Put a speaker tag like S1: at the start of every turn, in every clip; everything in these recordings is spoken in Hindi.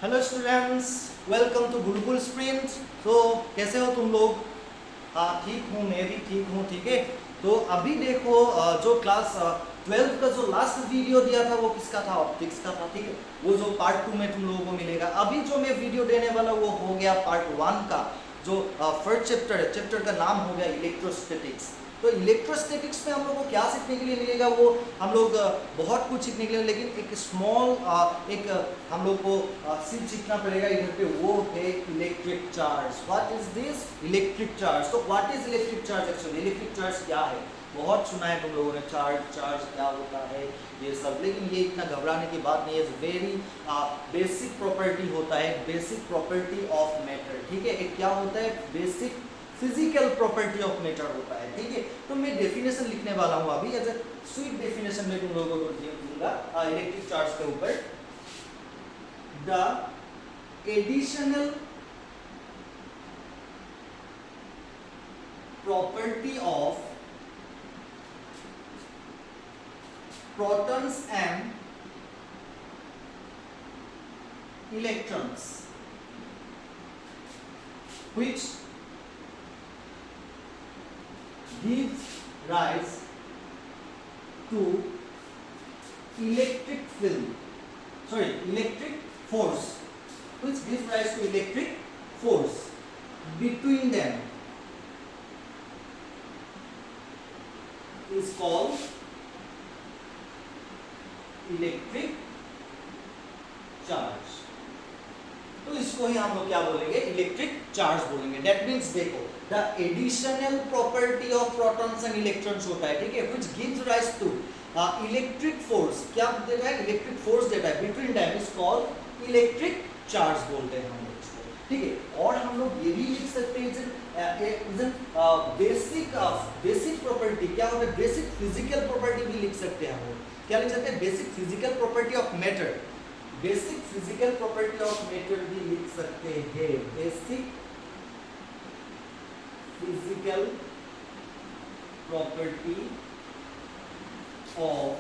S1: Hello students, welcome to Gurukul sprint. तो कैसे हो तुम लोग? हाँ ठीक हूँ, मैं भी ठीक हूँ। ठीक है, तो अभी देखो जो क्लास 12 का जो लास्ट वीडियो दिया था वो किसका था? ऑप्टिक्स का था। ठीक है, वो जो पार्ट 2 में तुम लोगों को मिलेगा। अभी जो मैं वीडियो देने वाला वो हो गया पार्ट 1 का, जो फर्स्ट चैप्टर है। चैप्टर का नाम हो गया इलेक्ट्रोस्टैटिक्स। तो इलेक्ट्रोस्टैटिक्स में हम लोग को क्या सीखने के लिए मिलेगा? वो हम लोग बहुत कुछ सीखने के लिए, लेकिन एक स्मॉल हम लोग को सिर्फ सीखना पड़ेगा इधर पे, वो है electric charge. What is this? Electric charge. तो what is electric charge? Actually electric charge क्या है? बहुत सुना है तुम लोगों ने, चार्ज क्या होता है ये सब, लेकिन ये इतना घबराने की बात नहीं है। वेरी बेसिक प्रॉपर्टी होता है, बेसिक प्रॉपर्टी ऑफ मैटर। ठीक है, एक क्या होता है? Basic physical property of matter होता है। ठीक है, तो मैं डेफिनेशन लिखने वाला हूँ अभी, एज ए स्वीट डेफिनेशन में तुम लोगों को दूंगा इलेक्ट्रिक चार्ज के ऊपर। The additional property of protons and electrons which gives rise to electric force, which gives rise to electric force between them is called electric charge. तो इसको ही हम लोग क्या बोलेंगे? इलेक्ट्रिक चार्ज बोलेंगे। दैट मींस देखो, the additional property of protons and electrons होता है। ठीक है, which gives rise to electric force. क्या देता है? इलेक्ट्रिक फोर्स देता है between them, is called electric charge बोलते हैं हम लोग इसको। ठीक है, और हम लोग ये भी लिख सकते हैं बेसिक प्रॉपर्टी। क्या होता है? बेसिक फिजिकल प्रॉपर्टी भी लिख सकते हैं हम लोग। क्या लिख सकते हैं? Basic physical property of matter. Basic physical property of matter भी लिख सकते हैं। Basic physical property of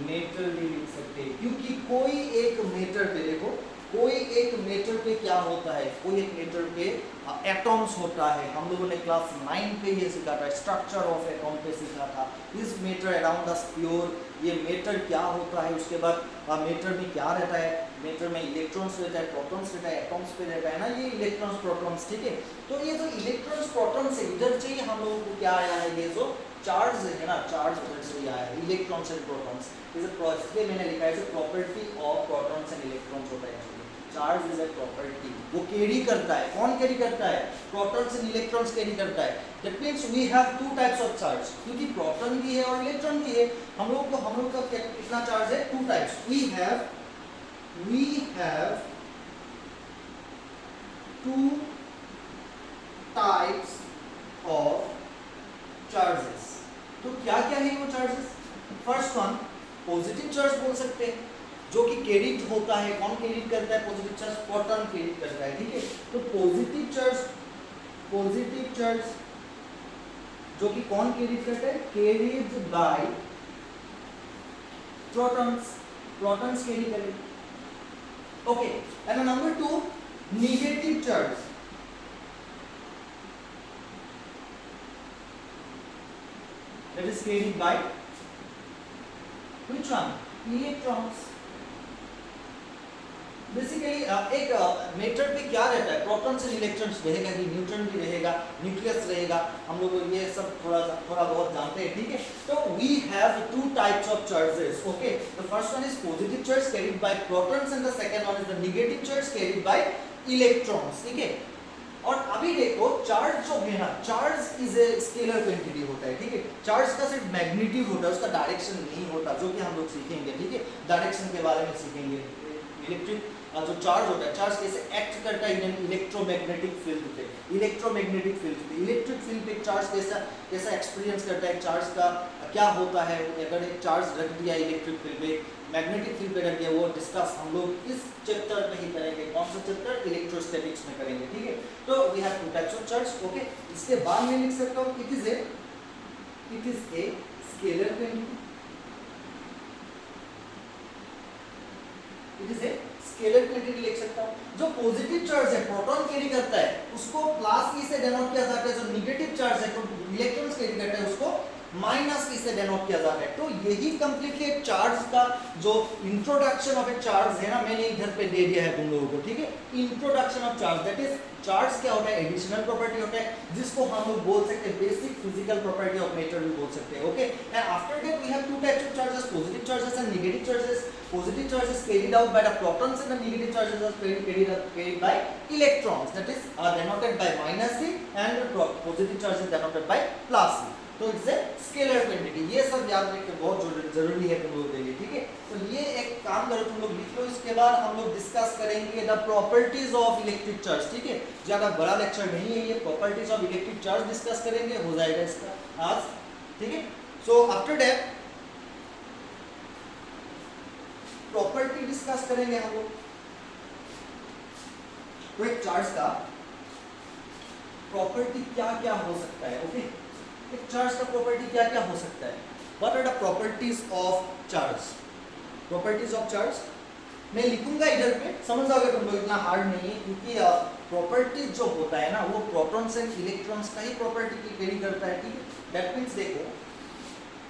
S1: matter भी लिख सकते हैं, क्योंकि कोई एक मैटर पे देखो, कोई एक मैटर पे क्या होता है? कोई एक मैटर पे एटॉम्स होता है। हम लोगों ने क्लास 9 पे ये सीखा था, स्ट्रक्चर ऑफ एटॉम पे सीखा था। इस मैटर अराउंड अस प्योर, ये मैटर क्या होता है? उसके बाद मैटर में क्या रहता है? मैटर में इलेक्ट्रॉन्स रहता है, प्रोटॉन्स रहता है, एटॉम्स पे रहता है ना, ये इलेक्ट्रॉन्स प्रोटॉन्स। ठीक है, तो ये जो इलेक्ट्रॉन्स प्रोटॉन्स है, इधर से हम लोगों को क्या आया है? ये जो चार्ज है ना, चार्ज उधर से आया है, इलेक्ट्रॉन्स एंड प्रोटॉन्स। इसलिए मैंने लिखा है property of protons and electrons होता है। चार्ज इज ए प्रॉपर्टी, वो कैरी करता है। कौन कैरी करता है? प्रोटॉन्स एंड इलेक्ट्रॉन्स कैरी करता है। That means we have two types of charge, क्योंकि प्रोटॉन भी है और इलेक्ट्रॉन भी है। हम लोग का कितना चार्ज है? Two types. We have two types of charges. तो क्या क्या है वो charges? First one positive charge बोल सकते हैं, जो कि कैरिड होता है। कौन कैरिड करता है? पॉजिटिव चार्ज प्रोटॉन कैरिड करता है। ठीक है, तो पॉजिटिव चार्ज जो कि कौन कैरिड करता है? कैरिड बाय प्रोटॉन्स कैरी करेंगे। Okay, and number 2 negative charge, that is carried by which one? Electrons। Basically एक मैटर पे क्या रहता है? प्रोटॉन्स एंड इलेक्ट्रॉन्स रहेगा ही, न्यूट्रॉन भी रहेगा, न्यूक्लियस रहेगा। हम लोग ये सब थोड़ा बहुत जानते हैं। ठीक है, तो we have two types of charges. Okay, the first one is positive charge carried by protons and the second one is the negative charge carried by electrons. ठीक है, और अभी देखो चार्ज जो है ना, charge is a scalar quantity होता है। ठीक है, चार्ज का सिर्फ मैग्नीट्यूड होता है, उसका डायरेक्शन नहीं होता, जो कि हम लोग सीखेंगे। ठीक है, डायरेक्शन के बारे में सीखेंगे। इलेक्ट्रिक जो चार्ज होता है, चार्ज कैसे एक्ट करता है इन इलेक्ट्रोमैग्नेटिक फील्ड पे। इलेक्ट्रिक फील्ड पे चार्ज कैसा एक्सपीरियंस करता है? चार्ज का क्या होता है? अगर एक चार्ज रख दिया इलेक्ट्रिक फील्ड पे, मैग्नेटिक फील्ड पे रख दिया, वो डिस्कस हम लोग इस चैप्टर में ही करेंगे। कौन सा चैप्टर? इलेक्ट्रोस्टैटिक्स में करेंगे। ठीक है, तो we have two types of charge. Okay, इसके बाद में लिख सकता हूँ it is a scalar quantity it is a scalar quantity लिख सकता हूं। जो पॉजिटिव चार्ज है प्रोटॉन कैरी करता है उसको प्लस ई से डिनोट किया जाता है, जो नेगेटिव चार्ज है तो इलेक्ट्रॉन्स कैरी करता है उसको माइनस ई से डिनोट किया जाता है। तो यही कंप्लीटली एक चार्ज का जो इंट्रोडक्शन ऑफ ए चार्ज है ना, मैंने इधर पे दे दिया है तुम लोगों को, ठीक है। Introduction of charge, that is charge क्या होता है, एडिशनल प्रॉपर्टी होता है जिसको हम लोग बोल सकते हैं basic physical property of matter भी बोल सकते हैं, okay. And after that we have two types of charges, positive charges and negative charges. Positive charges carried out by the protons and the negative charges are carried by electrons, that is denoted by minus C, and the positive charges denoted by plus C. तो इट्स ए स्केलर क्वांटिटी। ये सब याद रखना बहुत जरूरी है तुम लोगों के लिए, ठीक है। तो ये एक काम करो तुम लोग लिख लो, इसके बाद हम लोग डिस्कस करेंगे the properties of electric charge, ठीक है। ज्यादा बड़ा लेक्चर नहीं है ये, properties of electric charge discuss करेंगे, हो जाएगा इसका आज, ठीक है। So after that property discuss करेंगे हम लोग। तो एक चार्ज का प्रॉपर्टी क्या क्या हो सकता है, ओके। एक चार्ज का प्रॉपर्टी क्या क्या हो सकता है, what are the properties of charge. Properties of charge मैं लिखूंगा इधर पे, समझ जाओगे तुम लोग, इतना हार्ड नहीं है, क्योंकि प्रॉपर्टीज जो होता है ना वो प्रोटॉन्स एंड इलेक्ट्रॉन्स का ही प्रॉपर्टी की कैरी करता है, ठीक है। दैट मींस देखो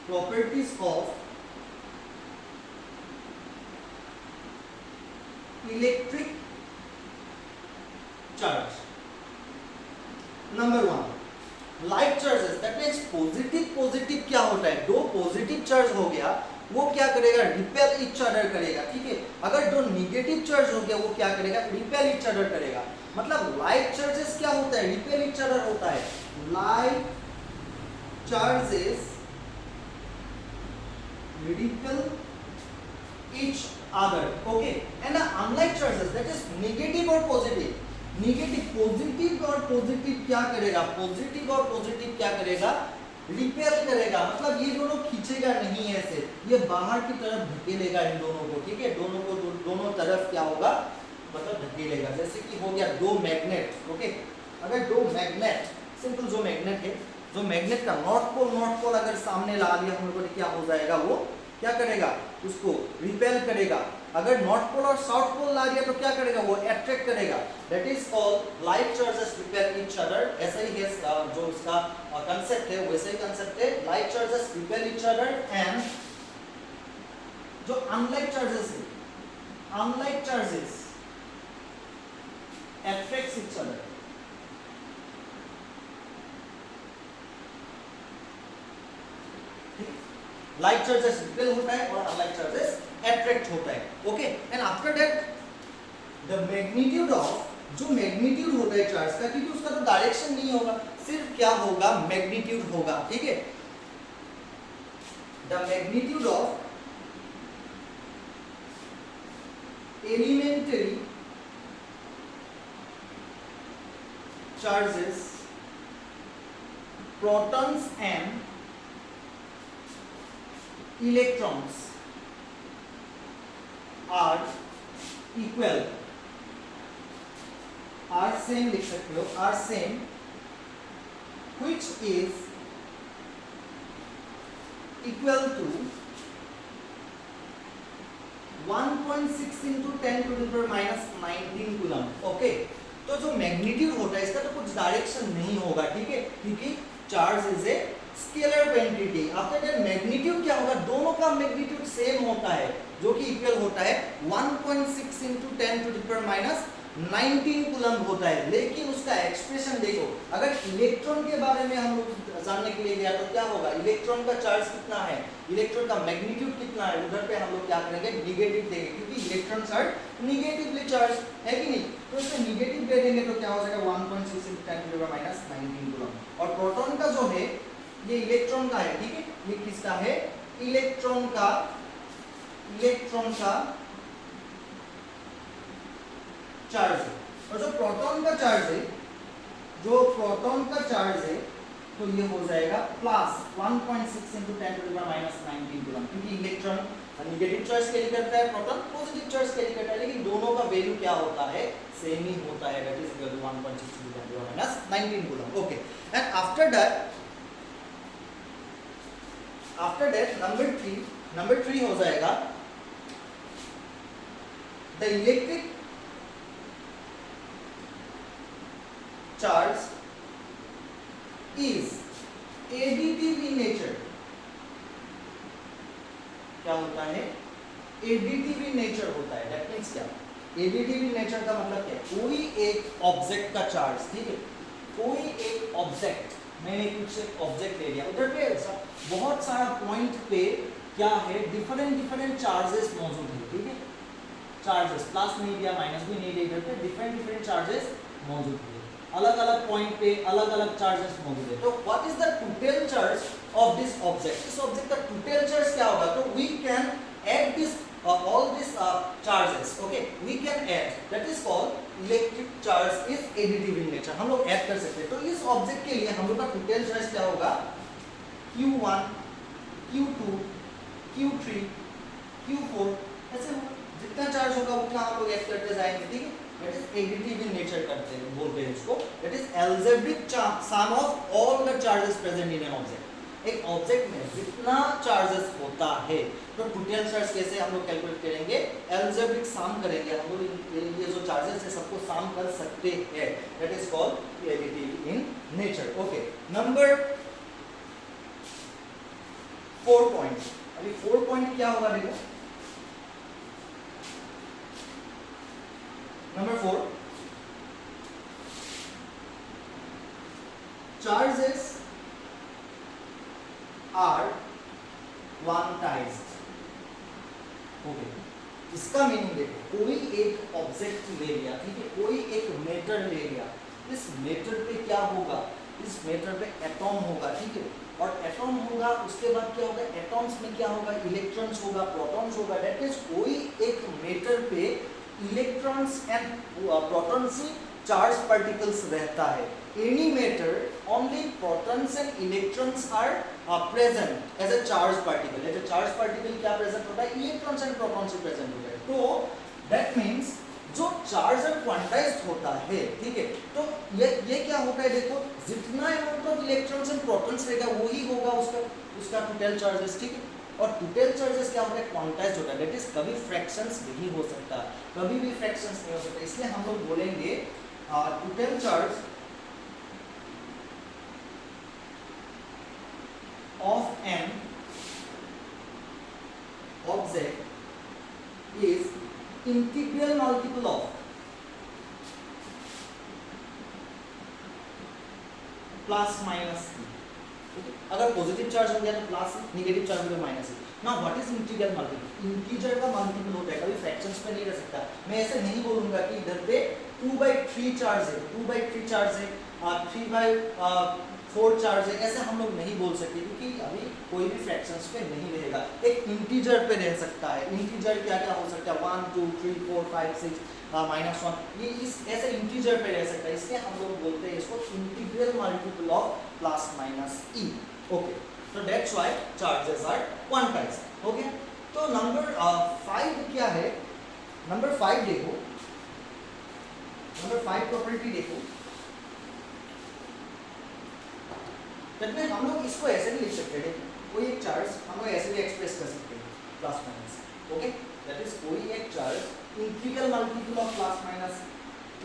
S1: properties of electric charge. Number 1 like charges, that means positive क्या होता है, दो पॉजिटिव चार्ज हो गया वो क्या करेगा, रिपेल ईच अदर करेगा, ठीक है। अगर दो नेगेटिव चार्ज हो गया वो क्या करेगा, रिपेल ईच अदर करेगा। मतलब लाइक चार्जेस क्या होता है, रिपेल ईच अदर होता है। Like charges repel each other, okay, and the unlike charges, that is negative or positive, positive और पॉजिटिव क्या करेगा, पॉजिटिव और पॉजिटिव क्या करेगा, रिपेल करेगा। मतलब ये दोनों खींचेगा नहीं ऐसे, ये बाहर की तरफ धकेलेगा इन दोनों को, ठीक है। दोनों को दोनों तरफ क्या होगा, मतलब धकेलेगा। जैसे कि हो गया दो मैग्नेट, ओके। अगर दो मैग्नेट, सिंपल जो मैग्नेट है, जो मैग्नेट का नॉर्थ पोल अगर सामने ला लिया हम लोगों ने, क्या हो जाएगा, वो क्या करेगा, उसको रिपेल करेगा। अगर नॉर्थ पोल और साउथ पोल ला दिया तो क्या करेगा, वो अट्रैक्ट करेगा। That is called like charges repel each other. ऐसा ही है जो उसका कांसेप्ट है, वैसे ही कांसेप्ट है, like charges repel each other. And जो अनलाइक चार्जेस है, unlike charges attracts each other. Like charges repel होता है और अनलाइक चार्जेस अट्रैक्ट होता है, okay. And after that the magnitude of, जो मैग्नीट्यूड होता है चार्ज का, क्योंकि उसका तो डायरेक्शन नहीं होगा, सिर्फ क्या होगा, मैग्नीट्यूड होगा, ठीक है। The magnitude of elementary charges protons and electrons are equal, are same लिख सकते हो, are same, which is equal to 1.6 into 10 to the power minus 19 coulomb, okay. तो जो मैग्नीट्यूड होता है इसका तो कुछ डायरेक्शन नहीं होगा, ठीक है, क्योंकि charge is a scalar quantity. After that magnitude क्या होगा, दोनों का मैग्नीट्यूड सेम होता है, जो कि इक्वल होता है 1.6 into 10 to the power minus 19 coulomb होता है। लेकिन उसका एक्सप्रेशन देखो, अगर इलेक्ट्रॉन के बारे में हम लोग जानने के लिए गया तो क्या होगा, इलेक्ट्रॉन का चार्ज कितना है, इलेक्ट्रॉन का मैग्नीट्यूड कितना है, उधर पे हम लोग क्या करेंगे, नेगेटिव देंगे, क्योंकि इलेक्ट्रॉन्स आर नेगेटिवली चार्ज, है कि नहीं। तो इसमें नेगेटिव दे देंगे तो क्या हो जाएगा, 1.6 into 10 to the power minus 19 coulomb. और प्रोटॉन का जो है ये इलेक्ट्रॉन का है, ठीक है। ये किसका है, इलेक्ट्रॉन का चार्ज है। और जो प्रोटॉन का चार्ज है, तो ये हो जाएगा plus 1.6 into 10 to the power minus 19 coulomb, क्योंकि इलेक्ट्रॉन नेगेटिव चार्ज कैरी करता है, प्रोटॉन पॉजिटिव चार्ज कैरी करता है, लेकिन दोनों का वैल्यू क्या होता है, सेम ही होता है, that is equal to 1.6 into 10 to the power minus 19 coulomb, okay. And after that number 3 हो जाएगा the electric charge is additive in nature. क्या होता है? एडिटिव इन नेचर होता है। दैट मींस क्या? एडिटिव इन नेचर का मतलब क्या है? कोई एक ऑब्जेक्ट का चार्ज, ठीक है, कोई एक ऑब्जेक्ट, मैंने कुछ एक ऑब्जेक्ट ले लिया, उधर पे बहुत सारा पॉइंट पे क्या है, डिफरेंट चार्जेस मौजूद है, ठीक है, चार्जेस प्लस नहीं दिया माइनस भी नहीं दिया, इधर पे डिफरेंट चार्जेस मौजूद है, अलग अलग पॉइंट पे अलग अलग चार्जेस मौजूद है। तो what is the total charge of this object? इस ऑब्जेक्ट का टोटल चार्ज क्या होगा? तो we can add this all these charges, okay, we can add, that is called electric charge is additive in nature। हम लोग ऐड कर सकते हैं। तो इस ऑब्जेक्ट के लिए हम लोग का टोटल चार्ज क्या होगा? Q1 Q2 Q3 Q4 ऐसे होगा, जितना चार्ज होगा उतना हम लोग ऐड करते जाएंगे, ठीक है। That is additive in nature करते हैं, बोलते हैं इसको। That is algebraic sum of all the charges present in an object। एक ऑब्जेक्ट में जितना चार्जेस होता है, तो टोटल चार्ज कैसे हम लोग कैलकुलेट करेंगे? अलजेब्रिक सम करेंगे हम लोग, ये जो चार्जेस है सबको सम कर सकते हैं। That is called additive in nature. Okay, number 4 point. अभी 4 पॉइंट क्या होगा देखो, number 4, charges are quantized. Okay, इसका मीनिंग देखो, कोई एक ऑब्जेक्ट ले लिया, ठीक है, कोई एक मैटर ले लिया, इस मैटर पे क्या होगा? इस मैटर पे एटॉम होगा, ठीक है, और एटॉम होगा, उसके बाद क्या होगा? एटॉम्स में क्या होगा? इलेक्ट्रॉन्स होगा, प्रोटॉन्स होगा। दैट मींस कोई एक मैटर पे electrons and protons charge particles रहता है। Any matter only protons and electrons are present as a charged particle। as a charged particle क्या present होता है? Electrons and protons he present होता है। तो that means जो चार्ज और क्वांटाइज्ड होता है, ठीक है, तो ये क्या होता है देखो, जितना amount of electrons and protons रहेगा वही होगा उसका टोटल चार्जेस, ठीक है। और टोटल चार्जेस क्या होता है? क्वांटाइज्ड होता है। दैट इज कभी फ्रैक्शंस नहीं हो सकता, कभी भी फ्रैक्शंस नहीं हो सकता। इसलिए हम लोग बोलेंगे total charge of an object is integral multiple of plus minus e. अगर पॉजिटिव चार्ज हो गया तो प्लस, नेगेटिव चार्ज हो गया minus E. Now what is integral multiple? Integer का मल्टीपल होता है, कभी फ्रैक्शंस पे नहीं रह सकता। मैं ऐसे नहीं बोलूंगा कि इधर पे 2/3 चार्ज है, 2/3 चार्ज है, 3/4 चार्ज है, ऐसे हम लोग नहीं बोल सकते, क्योंकि अभी कोई भी फ्रैक्शंस पे नहीं रहेगा। एक इंटीजर पे रह सकता है। इंटीजर क्या क्या हो सकता है? 1 2 3 4 5 6 -1, ये इस ऐसे इंटीजर पे रह सकता है। इसलिए हम लोग बोलते हैं इसको integral multiple of plus minus e. Okay, तो that's why charges are quantized. Okay, तो नंबर 5 क्या है? नंबर 5 देखो, नंबर 5 प्रॉपर्टी देखो। में हम लोग इसको ऐसे भी लिख सकते हैं, कोई एक चार्ज हम लोग ऐसे भी एक्सप्रेस कर सकते हैं, plus minus. Okay, that is कोई एक charge integral multiple of plus minus,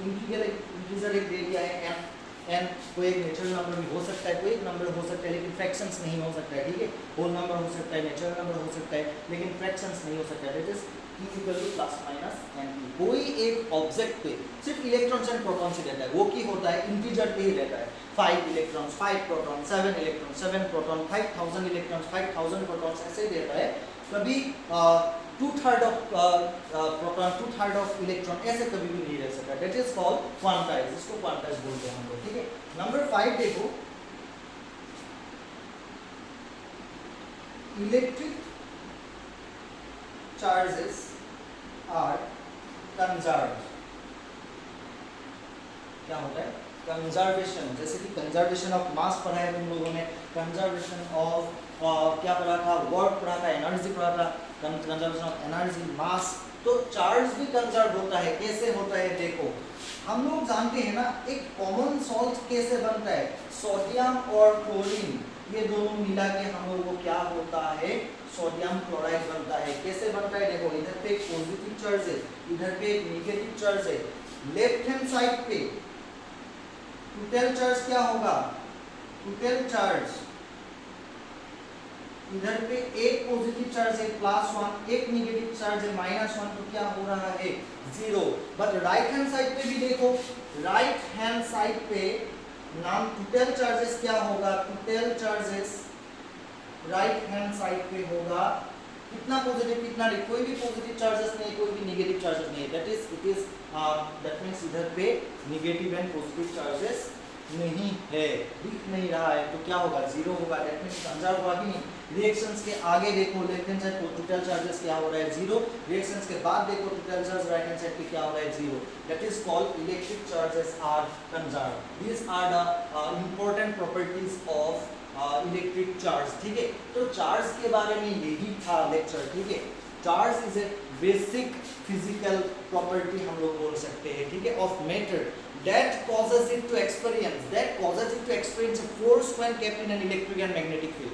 S1: integer एक दे दिया है एन, कोई एक नेचुरल नंबर भी हो सकता है, कोई एक नंबर हो सकता है लेकिन फ्रैक्शंस नहीं हो सकता है, ठीक है। होल नंबर हो सकता है, नेचुरल नंबर हो सकता है, लेकिन फ्रैक्शंस नहीं हो सकता है। That is equal to plus minus n. कोई एक ऑब्जेक्ट पे सिर्फ इलेक्ट्रॉन्स एंड प्रोटॉन्स ही रहता है, वो की होता है इंटीजर पे ही रहता है। 5 electrons 5 proton, 7 electron 7 proton, 5000 electrons 5000 protons, ऐसे ही रहता है। कभी 2/3 ऑफ प्रोटॉन 2/3 ऑफ इलेक्ट्रॉन, ऐसे कभी भी नहीं रह सकता। दैट इज कॉल्ड क्वांटाइज, इसको क्वांटाइज बोलते हैं हम लोग, ठीक है। नंबर 5 देखो, इलेक्ट्रिक चार्जेस आर कंजर्व्ड। क्या होता है? कंजर्वेशन। जैसे कि कंजर्वेशन ऑफ मास पढ़ा है तुम लोगों ने, कंजर्वेशन ऑफ क्या पढ़ा था? वर्क पढ़ा था, एनर्जी पढ़ा था, कंजर्वेशन ऑफ एनर्जी, मास। तो चार्ज भी कंजर्व होता है। कैसे होता है देखो, हम लोग जानते हैं ना, एक कॉमन सॉल्ट कैसे बनता है? सोडियम और क्लोरीन, ये दोनों मिला के हम लोग को क्या होता है? सोडियम क्लोराइड बनता है। कैसे बनता है देखो, इधर पे एक पॉजिटिव चार्ज है, इधर पे एक नेगेटिव चार्ज है। लेफ्ट हैंड साइड पे टोटल चार्ज क्या होगा, टोटल चार्ज इधर पे एक पॉजिटिव चार्ज है +1, एक नेगेटिव चार्ज है -1, तो क्या हो रहा है 0। बट राइट हैंड साइड पे भी देखो, राइट हैंड साइड पे नाम टोटल चार्जेस क्या होगा, total charges right hand side पे होगा कितना पॉजिटिव कितना नेगेटिव, कोई भी पॉजिटिव चार्जेस नहीं, कोई भी नेगेटिव चार्जेस नहीं है। दैट मींस इधर पे नेगेटिव एंड पॉजिटिव चार्जेस नहीं है, दिख नहीं रहा है, तो क्या होगा 0 होगा। दैट मींस कंजर्व हुआ कि नहीं। रिएक्शंस के आगे देखो, left hand side total charges क्या हो रहा है 0, रिएक्शंस के बाद देखो total charge right hand side पे क्या हो रहा है 0। That is called electric charges are conserve. These are the important properties of electric charge. ठीक है, तो चार्ज के बारे में यही था लेक्चर। ठीक है, charge is A basic physical property हम लोग बोल सकते हैं, ठीक है, of matter that causes it to experience a force when kept in an electric and magnetic field।